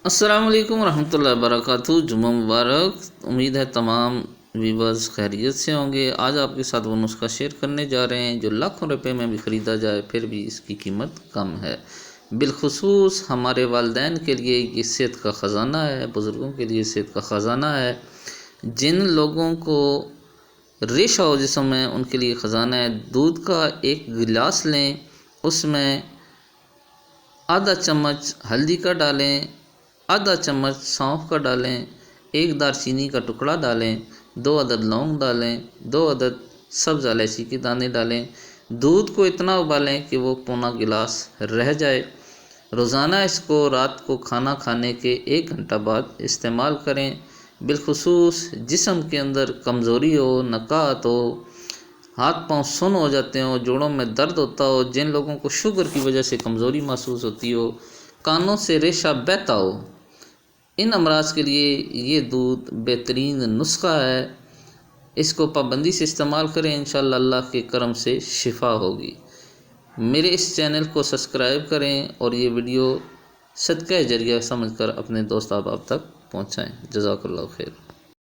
السلام علیکم ورحمۃ اللہ وبرکاتہ۔ جمعہ مبارک۔ امید ہے تمام ویورز خیریت سے ہوں گے۔ آج آپ کے ساتھ وہ نسخہ شیئر کرنے جا رہے ہیں جو لاکھوں روپے میں بھی خریدا جائے پھر بھی اس کی قیمت کم ہے۔ بالخصوص ہمارے والدین کے لیے یہ صحت کا خزانہ ہے، بزرگوں کے لیے صحت کا خزانہ ہے۔ جن لوگوں کو ریشہ ہو جسم ہے ان کے لیے خزانہ ہے۔ دودھ کا ایک گلاس لیں، اس میں آدھا چمچ ہلدی کا ڈالیں، آدھا چمچ سونف کا ڈالیں، ایک دار چینی کا ٹکڑا ڈالیں، 2 عدد لونگ ڈالیں، 2 عدد سبز الائچی کے دانے ڈالیں۔ دودھ کو اتنا ابالیں کہ وہ پونا گلاس رہ جائے۔ روزانہ اس کو رات کو کھانا کھانے کے 1 گھنٹہ بعد استعمال کریں۔ بالخصوص جسم کے اندر کمزوری ہو، نکات ہو، ہاتھ پاؤں سن ہو جاتے ہوں، جوڑوں میں درد ہوتا ہو، جن لوگوں کو شوگر کی وجہ سے کمزوری محسوس ہوتی ہو، کانوں سے ریشہ بہتا ہو، ان امراض کے لیے یہ دودھ بہترین نسخہ ہے۔ اس کو پابندی سے استعمال کریں، انشاءاللہ اللہ کے کرم سے شفا ہوگی۔ میرے اس چینل کو سبسکرائب کریں اور یہ ویڈیو صدقہ جاریہ سمجھ کر اپنے دوست احباب تک پہنچائیں۔ جزاک اللہ خیر۔